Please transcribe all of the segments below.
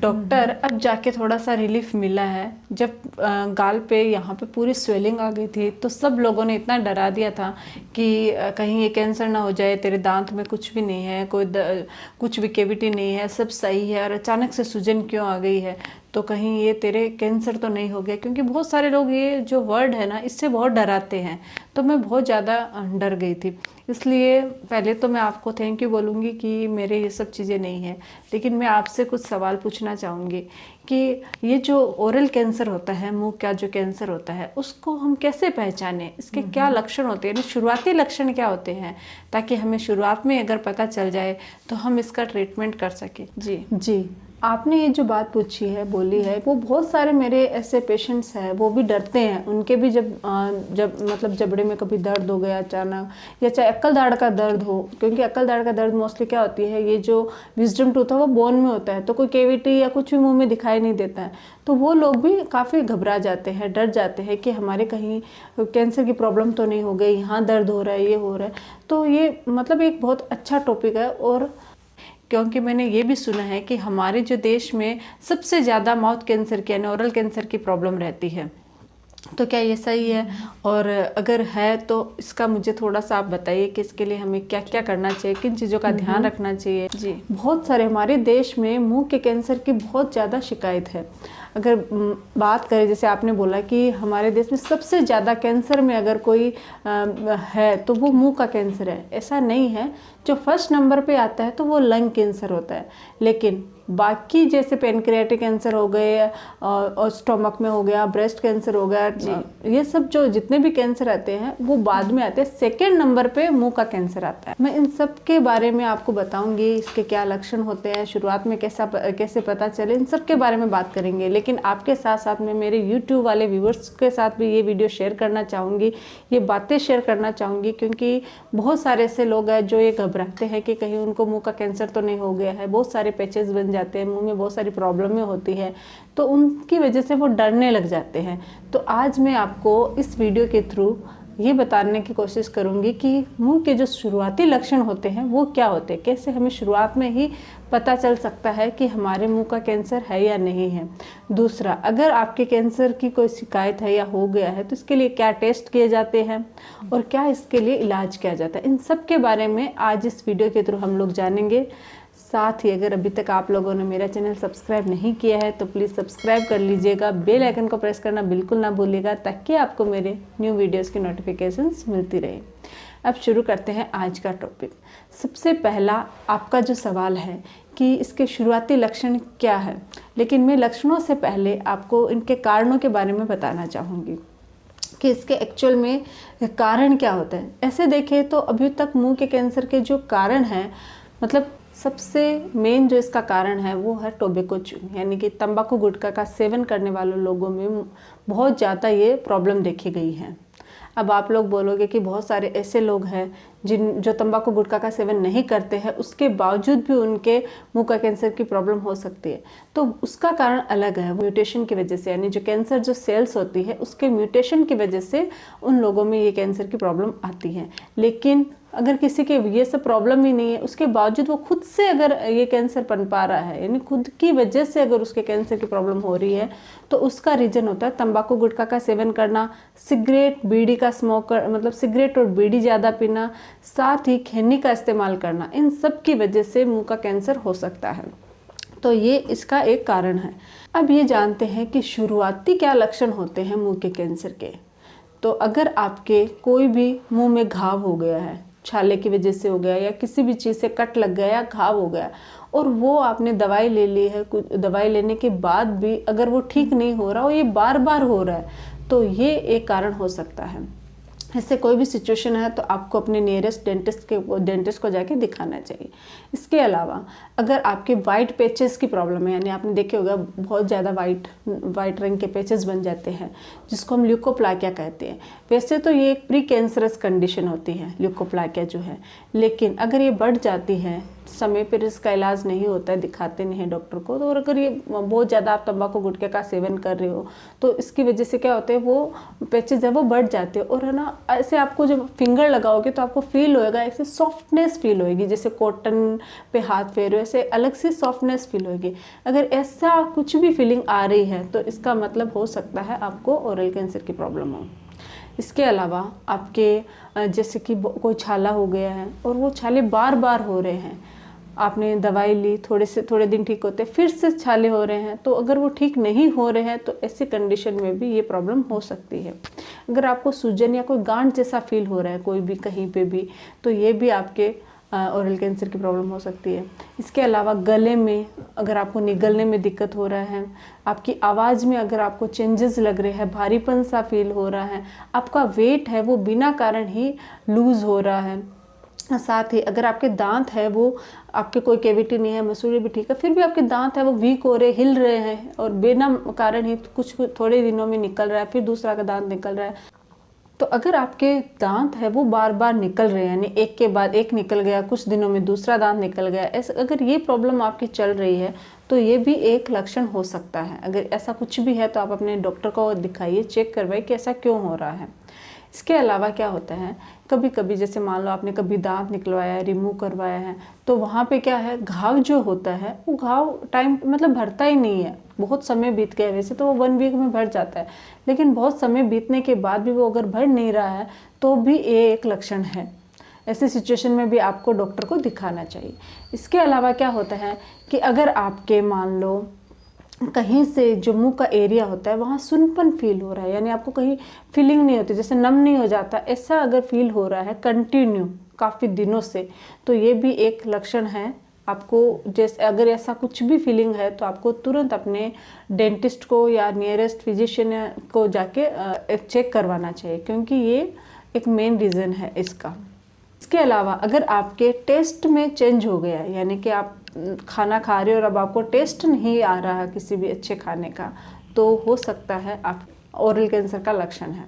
Doctor अब जाके थोड़ा सा रिलीफ मिला है। जब गाल पे यहाँ पे पूरी स्वेलिंग आ गई थी तो सब लोगों ने इतना डरा दिया था कि कहीं ये कैंसर ना हो जाए, तेरे दांत में कुछ भी नहीं है, कुछ भी कैविटी नहीं है, सब सही है, और अचानक से सूजन क्यों आ गई है, तो कहीं ये तेरे कैंसर तो नहीं हो गया। क्योंकि बहुत सारे लोग ये जो वर्ड है ना, इससे बहुत डराते हैं। तो मैं बहुत ज़्यादा डर गई थी। इसलिए पहले तो मैं आपको थैंक यू बोलूँगी कि मेरे ये सब चीज़ें नहीं हैं। लेकिन मैं आपसे कुछ सवाल पूछना चाहूँगी कि ये जो ओरल कैंसर होता है, मुंह का जो कैंसर होता है, उसको हम कैसे पहचानें? इसके क्या लक्षण होते हैं, शुरुआती लक्षण क्या होते हैं, ताकि हमें शुरुआत में अगर पता चल जाए तो हम इसका ट्रीटमेंट कर सकें। जी, आपने ये जो बात पूछी है, बोली है, वो बहुत सारे मेरे ऐसे पेशेंट्स हैं, वो भी डरते हैं। उनके भी जब मतलब जबड़े में कभी दर्द हो गया अचानक, या चाहे अक्कल दाढ़ का दर्द हो, क्योंकि अक्कल दाढ़ का दर्द मोस्टली क्या होती है, ये जो विजडम टूथ है वो बोन में होता है, तो कोई कैविटी या कुछ भी मुंह में दिखाई नहीं देता है। तो वो लोग भी काफ़ी घबरा जाते हैं, डर जाते हैं कि हमारे कहीं कैंसर की प्रॉब्लम तो नहीं हो गई, यहाँ दर्द हो रहा है, ये हो रहा है। तो ये मतलब एक बहुत अच्छा टॉपिक है। और क्योंकि मैंने ये भी सुना है कि हमारे जो देश में सबसे ज़्यादा माउथ कैंसर की यानी ओरल कैंसर की प्रॉब्लम रहती है। तो क्या ये सही है? और अगर है तो इसका मुझे थोड़ा सा आप बताइए कि इसके लिए हमें क्या क्या करना चाहिए, किन चीज़ों का ध्यान रखना चाहिए। जी, बहुत सारे हमारे देश में मुंह के कैंसर की बहुत ज़्यादा शिकायत है। अगर बात करें, जैसे आपने बोला कि हमारे देश में सबसे ज़्यादा कैंसर में अगर कोई है तो वो मुंह का कैंसर है, ऐसा नहीं है। जो फर्स्ट नंबर पे आता है तो वो लंग कैंसर होता है। लेकिन बाकी जैसे पेनक्रियाटिक कैंसर हो गए और स्टोमक में हो गया, ब्रेस्ट कैंसर हो गया, ये सब जो जितने भी कैंसर आते हैं वो बाद में आते हैं। सेकेंड नंबर पे मुंह का कैंसर आता है। मैं इन सब के बारे में आपको बताऊंगी, इसके क्या लक्षण होते हैं, शुरुआत में कैसे पता चले, इन सब के बारे में बात करेंगे। लेकिन आपके साथ साथ मैं मेरे यूट्यूब वाले व्यूवर्स के साथ भी ये वीडियो शेयर करना चाहूँगी, ये बातें शेयर करना चाहूँगी, क्योंकि बहुत सारे ऐसे लोग हैं जो ये घबराते हैं कि कहीं उनको मुंह का कैंसर तो नहीं हो गया है। बहुत सारे पैचेस बन जाते हैं, मुंह में बहुत सारी प्रॉब्लमें होती है, तो उनकी वजह से वो डरने लग जाते हैं। तो आज मैं आपको इस वीडियो के थ्रू ये बताने की कोशिश करूंगी कि मुंह के जो शुरुआती लक्षण होते हैं वो क्या होते हैं, कैसे हमें शुरुआत में ही पता चल सकता है कि हमारे मुंह का कैंसर है या नहीं है। दूसरा, अगर आपके कैंसर की कोई शिकायत है या हो गया है तो इसके लिए क्या टेस्ट किए जाते हैं और क्या इसके लिए इलाज किया जाता है, इन सब के बारे में आज इस वीडियो के थ्रू हम लोग जानेंगे। साथ ही अगर अभी तक आप लोगों ने मेरा चैनल सब्सक्राइब नहीं किया है तो प्लीज़ सब्सक्राइब कर लीजिएगा, बेल आइकन को प्रेस करना बिल्कुल ना भूलिएगा, ताकि आपको मेरे न्यू वीडियोस की नोटिफिकेशंस मिलती रहे। अब शुरू करते हैं आज का टॉपिक। सबसे पहला आपका जो सवाल है कि इसके शुरुआती लक्षण क्या है, लेकिन मैं लक्षणों से पहले आपको इनके कारणों के बारे में बताना चाहूँगी कि इसके एक्चुअल में कारण क्या होता है। ऐसे देखें तो अभी तक मुंह के कैंसर के जो कारण हैं, मतलब सबसे मेन जो इसका कारण है वो है टोबैको च्यूइंग, यानी कि तंबाकू गुटखा का सेवन करने वाले लोगों में बहुत ज़्यादा ये प्रॉब्लम देखी गई है। अब आप लोग बोलोगे कि बहुत सारे ऐसे लोग हैं जो तंबाकू गुटखा का सेवन नहीं करते हैं, उसके बावजूद भी उनके मुंह का कैंसर की प्रॉब्लम हो सकती है। तो उसका कारण अलग है, म्यूटेशन की वजह से, यानी जो कैंसर जो सेल्स होती है उसके म्यूटेशन की वजह से उन लोगों में ये कैंसर की प्रॉब्लम आती है। लेकिन अगर किसी के ये सब प्रॉब्लम ही नहीं है, उसके बावजूद वो खुद से अगर ये कैंसर पनपा रहा है, यानी खुद की वजह से अगर उसके कैंसर की प्रॉब्लम हो रही है, तो उसका रीजन होता है तंबाकू गुटखा का सेवन करना, सिगरेट बीड़ी का स्मोकर मतलब सिगरेट और बीड़ी ज़्यादा पीना, साथ ही खैनी का इस्तेमाल करना। इन सब की वजह से मुंह का कैंसर हो सकता है। तो ये इसका एक कारण है। अब ये जानते हैं कि शुरुआती क्या लक्षण होते हैं मुंह के कैंसर के। तो अगर आपके कोई भी मुंह में घाव हो गया है, छाले की वजह से हो गया या किसी भी चीज़ से कट लग गया या घाव हो गया, और वो आपने दवाई ले ली है, कुछ दवाई लेने के बाद भी अगर वो ठीक नहीं हो रहा हो, ये बार बार हो रहा है, तो ये एक कारण हो सकता है। ऐसे कोई भी सिचुएशन है तो आपको अपने नियरेस्ट डेंटिस्ट को जाके दिखाना चाहिए। इसके अलावा अगर आपके वाइट पैचेस की प्रॉब्लम है, यानी आपने देखे होगा बहुत ज़्यादा वाइट रंग के पैचेस बन जाते हैं, जिसको हम ल्यूकोप्लाकिया कहते हैं। वैसे तो ये एक प्री कैंसरस कंडीशन होती है ल्यूकोप्लाकिया जो है, लेकिन अगर ये बढ़ जाती है समय पर इसका इलाज नहीं होता है, दिखाते नहीं हैं डॉक्टर को। तो और अगर ये बहुत ज़्यादा आप तंबाकू गुटखे का सेवन कर रहे हो तो इसकी वजह से क्या होता है, वो पैचेज है वो बढ़ जाते हैं। और है ना, ऐसे आपको जब फिंगर लगाओगे तो आपको फील होएगा, ऐसे सॉफ्टनेस फील होएगी, जैसे कॉटन पे हाथ फेरो ऐसे अलग से सॉफ्टनेस फील होएगी। अगर ऐसा कुछ भी फीलिंग आ रही है तो इसका मतलब हो सकता है आपको ओरल कैंसर की प्रॉब्लम हो। इसके अलावा आपके जैसे कि कोई छाला हो गया है और वो छाले बार बार हो रहे हैं, आपने दवाई ली, थोड़े दिन ठीक होते फिर से छाले हो रहे हैं, तो अगर वो ठीक नहीं हो रहे हैं तो ऐसी कंडीशन में भी ये प्रॉब्लम हो सकती है। अगर आपको सूजन या कोई गांठ जैसा फील हो रहा है कोई भी कहीं पे भी, तो ये भी आपके ओरल कैंसर की प्रॉब्लम हो सकती है। इसके अलावा गले में अगर आपको निगलने में दिक्कत हो रहा है, आपकी आवाज़ में अगर आपको चेंजेस लग रहे हैं, भारीपन सा फील हो रहा है, आपका वेट है वो बिना कारण ही लूज़ हो रहा है, साथ ही अगर आपके दांत है वो, आपके कोई कैविटी नहीं है, मसूड़े भी ठीक है, फिर भी आपके दांत है वो वीक हो रहे, हिल रहे हैं और बिना कारण ही कुछ थोड़े दिनों में निकल रहा है, फिर दूसरा का दांत निकल रहा है। तो अगर आपके दांत है वो बार बार निकल रहे हैं, यानी एक के बाद एक निकल गया, कुछ दिनों में दूसरा दांत निकल गया, ऐसा अगर ये प्रॉब्लम आपकी चल रही है तो ये भी एक लक्षण हो सकता है। अगर ऐसा कुछ भी है तो आप अपने डॉक्टर को दिखाइए, चेक करवाइए कि ऐसा क्यों हो रहा है। इसके अलावा क्या होता है, कभी कभी जैसे मान लो आपने कभी दांत निकलवाया है, रिमूव करवाया है, तो वहाँ पे क्या है, घाव जो होता है वो घाव टाइम मतलब भरता ही नहीं है, बहुत समय बीत गया। वैसे तो वो 1 वीक में भर जाता है, लेकिन बहुत समय बीतने के बाद भी वो अगर भर नहीं रहा है तो भी ये एक लक्षण है। ऐसी सिचुएशन में भी आपको डॉक्टर को दिखाना चाहिए। इसके अलावा क्या होता है कि अगर आपके मान लो कहीं से जो मुंह का एरिया होता है वहाँ सुनपन फील हो रहा है, यानी आपको कहीं फीलिंग नहीं होती, जैसे नम नहीं हो जाता, ऐसा अगर फील हो रहा है कंटिन्यू काफ़ी दिनों से, तो ये भी एक लक्षण है। आपको जैसे अगर ऐसा कुछ भी फीलिंग है तो आपको तुरंत अपने डेंटिस्ट को या नियरेस्ट फिजिशियन को जाके चेक करवाना चाहिए, क्योंकि ये एक मेन रीज़न है इसका। इसके अलावा अगर आपके टेस्ट में चेंज हो गया, यानी कि आप खाना खा रहे हो और अब आपको टेस्ट नहीं आ रहा किसी भी अच्छे खाने का, तो हो सकता है आप ओरल कैंसर का लक्षण है।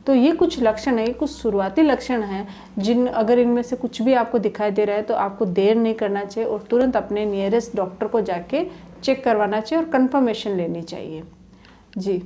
तो ये कुछ लक्षण है, कुछ शुरुआती लक्षण हैं जिन अगर इनमें से कुछ भी आपको दिखाई दे रहा है तो आपको देर नहीं करना चाहिए और तुरंत अपने नियरेस्ट डॉक्टर को जाके चेक करवाना चाहिए और कंफर्मेशन लेनी चाहिए। जी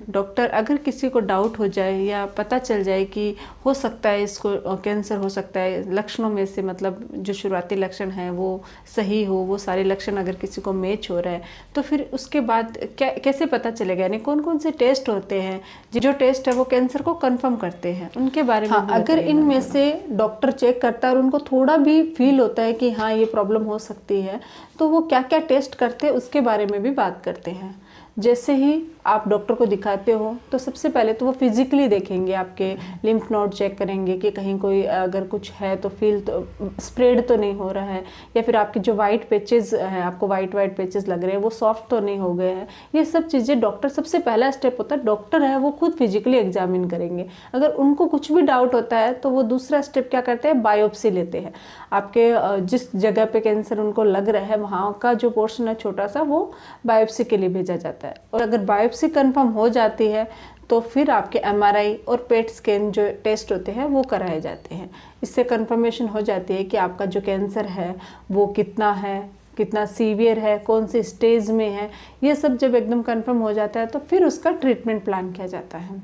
डॉक्टर, अगर किसी को डाउट हो जाए या पता चल जाए कि हो सकता है इसको कैंसर हो सकता है, लक्षणों में से मतलब जो शुरुआती लक्षण हैं वो सही हो, वो सारे लक्षण अगर किसी को मैच हो रहा है, तो फिर उसके बाद क्या कैसे पता चलेगा, यानी कौन कौन से टेस्ट होते हैं जो टेस्ट है वो कैंसर को कंफर्म करते हैं, उनके बारे में? हाँ, अगर इनमें से डॉक्टर चेक करता है और उनको थोड़ा भी फील होता है कि हाँ ये प्रॉब्लम हो सकती है, तो वो क्या क्या टेस्ट करते हैं उसके बारे में भी बात करते हैं। जैसे ही आप डॉक्टर को दिखाते हो तो सबसे पहले तो वो फिजिकली देखेंगे, आपके लिम्फ नोड चेक करेंगे कि कहीं कोई अगर कुछ है तो फील तो स्प्रेड तो नहीं हो रहा है, या फिर आपके जो वाइट पैचेस हैं, आपको वाइट पैचेस लग रहे हैं वो सॉफ्ट तो नहीं हो गए हैं। ये सब चीज़ें डॉक्टर, सबसे पहला स्टेप होता है डॉक्टर है वो खुद फिजिकली एग्जामिन करेंगे। अगर उनको कुछ भी डाउट होता है तो वो दूसरा स्टेप क्या करते हैं, बायोप्सी लेते हैं। आपके जिस जगह पे कैंसर उनको लग रहा है वहाँ का जो पोर्शन है छोटा सा, वो बायोप्सी के लिए भेजा जाता है। और अगर बायोप्सी कंफर्म हो जाती है तो फिर आपके MRI और पेट स्कैन जो टेस्ट होते हैं वो कराए जाते हैं। इससे कंफर्मेशन हो जाती है कि आपका जो कैंसर है वो कितना है, कितना सीवियर है, कौन सी स्टेज में है। ये सब जब एकदम कंफर्म हो जाता है तो फिर उसका ट्रीटमेंट प्लान किया जाता है।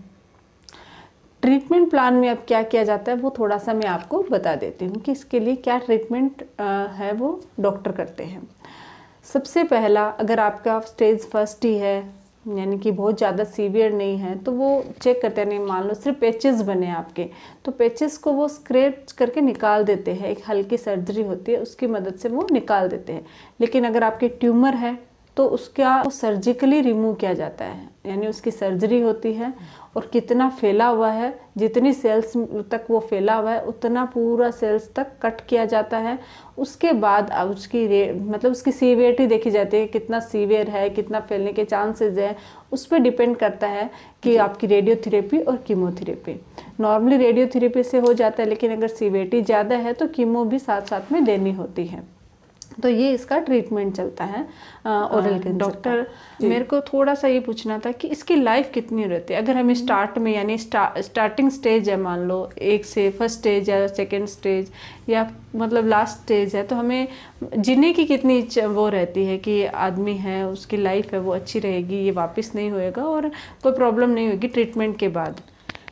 ट्रीटमेंट प्लान में अब क्या किया जाता है वो थोड़ा सा मैं आपको बता देती हूँ कि इसके लिए क्या ट्रीटमेंट है वो डॉक्टर करते हैं। सबसे पहला, अगर आपका स्टेज 1 ही है, यानी कि बहुत ज़्यादा सीवियर नहीं है, तो वो चेक करते हैं। नहीं, मान लो सिर्फ पैचेस बने आपके, तो पैचेस को वो स्क्रैच करके निकाल देते हैं, एक हल्की सर्जरी होती है उसकी मदद से वो निकाल देते हैं। लेकिन अगर आपके ट्यूमर है तो उसका सर्जिकली रिमूव किया जाता है, यानी उसकी सर्जरी होती है और कितना फैला हुआ है, जितनी सेल्स तक वो फैला हुआ है उतना पूरा सेल्स तक कट किया जाता है। उसके बाद अब उसकी मतलब उसकी सीवियरिटी देखी जाती है, कितना सीवियर है, कितना फैलने के चांसेस है, उस पर डिपेंड करता है कि आपकी रेडियोथेरेपी और कीमोथेरेपी। नॉर्मली रेडियोथेरेपी से हो जाता है, लेकिन अगर सीवियरिटी ज़्यादा है तो कीमो भी साथ साथ में देनी होती है। तो ये इसका ट्रीटमेंट चलता है ओरल कैंसर। डॉक्टर, मेरे को थोड़ा सा ये पूछना था कि इसकी लाइफ कितनी रहती है? अगर हमें स्टार्ट में यानी स्टार्टिंग स्टेज है, मान लो एक से फर्स्ट स्टेज या सेकंड स्टेज या मतलब लास्ट स्टेज है, तो हमें जीने की कितनी वो रहती है कि आदमी है उसकी लाइफ है वो अच्छी रहेगी, ये वापस नहीं होएगा और कोई प्रॉब्लम नहीं होगी ट्रीटमेंट के बाद?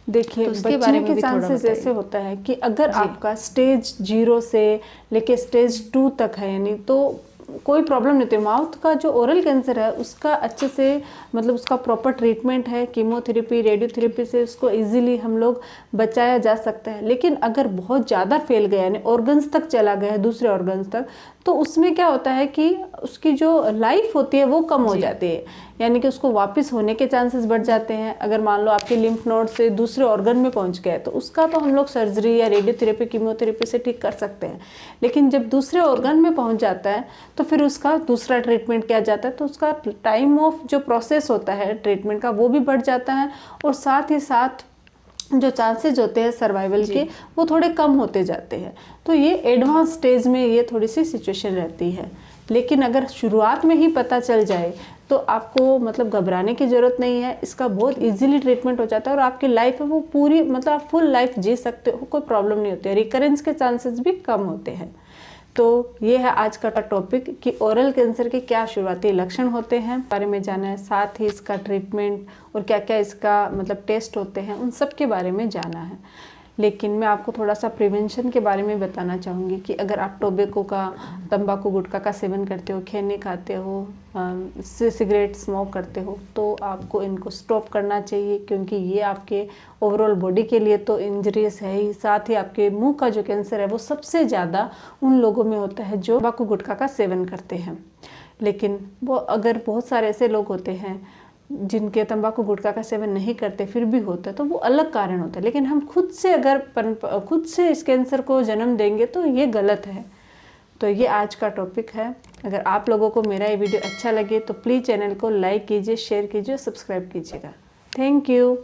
देखिए, तो बचने के चांसेस ऐसे होता है कि अगर आपका स्टेज 0 से लेके स्टेज 2 तक है, यानी तो कोई प्रॉब्लम नहीं होती। माउथ का जो ओरल कैंसर है उसका अच्छे से मतलब उसका प्रॉपर ट्रीटमेंट है, कीमोथेरेपी, रेडियोथेरेपी से उसको इजीली हम लोग बचाया जा सकता है। लेकिन अगर बहुत ज़्यादा फैल गया यानी ऑर्गन्स तक चला गया है, दूसरे ऑर्गन्स तक, तो उसमें क्या होता है कि उसकी जो लाइफ होती है वो कम हो जाती है, यानी कि उसको वापस होने के चांसेस बढ़ जाते हैं। अगर मान लो आपके लिम्फ नोड से दूसरे ऑर्गन में पहुंच गए तो उसका तो हम लोग सर्जरी या रेडियोथेरेपी, कीमोथेरेपी से ठीक कर सकते हैं। लेकिन जब दूसरे ऑर्गन में पहुंच जाता है तो फिर उसका दूसरा ट्रीटमेंट किया जाता है, तो उसका टाइम ऑफ जो प्रोसेस होता है ट्रीटमेंट का वो भी बढ़ जाता है और साथ ही साथ जो चांसेस होते हैं सर्वाइवल के वो थोड़े कम होते जाते हैं। तो ये एडवांस स्टेज में ये थोड़ी सी सिचुएशन रहती है। लेकिन अगर शुरुआत में ही पता चल जाए तो आपको मतलब घबराने की ज़रूरत नहीं है, इसका बहुत इजीली ट्रीटमेंट हो जाता है और आपकी लाइफ है वो पूरी मतलब आप फुल लाइफ जी सकते हो, कोई प्रॉब्लम नहीं होती है, रिकरेंस के चांसेस भी कम होते हैं। तो ये है आज का टॉपिक कि ओरल कैंसर के क्या शुरुआती लक्षण होते हैं बारे में जाना है, साथ ही इसका ट्रीटमेंट और क्या क्या इसका मतलब टेस्ट होते हैं उन सब के बारे में जाना है। लेकिन मैं आपको थोड़ा सा प्रिवेंशन के बारे में बताना चाहूँगी कि अगर आप टोबैको का, तंबाकू गुटखा का सेवन करते हो, खैनी खाते हो, सिगरेट स्मोक करते हो, तो आपको इनको स्टॉप करना चाहिए, क्योंकि ये आपके ओवरऑल बॉडी के लिए तो इंजरियस है ही, साथ ही आपके मुंह का जो कैंसर है वो सबसे ज़्यादा उन लोगों में होता है जो तंबाकू गुटखा का सेवन करते हैं। लेकिन वो अगर बहुत सारे ऐसे लोग होते हैं जिनके तंबाकू गुटखा का सेवन नहीं करते फिर भी होता है, तो वो अलग कारण होता है। लेकिन हम खुद से अगर खुद से इस कैंसर को जन्म देंगे तो ये गलत है। तो ये आज का टॉपिक है। अगर आप लोगों को मेरा ये वीडियो अच्छा लगे तो प्लीज़ चैनल को लाइक कीजिए, शेयर कीजिए, सब्सक्राइब कीजिएगा। Thank you.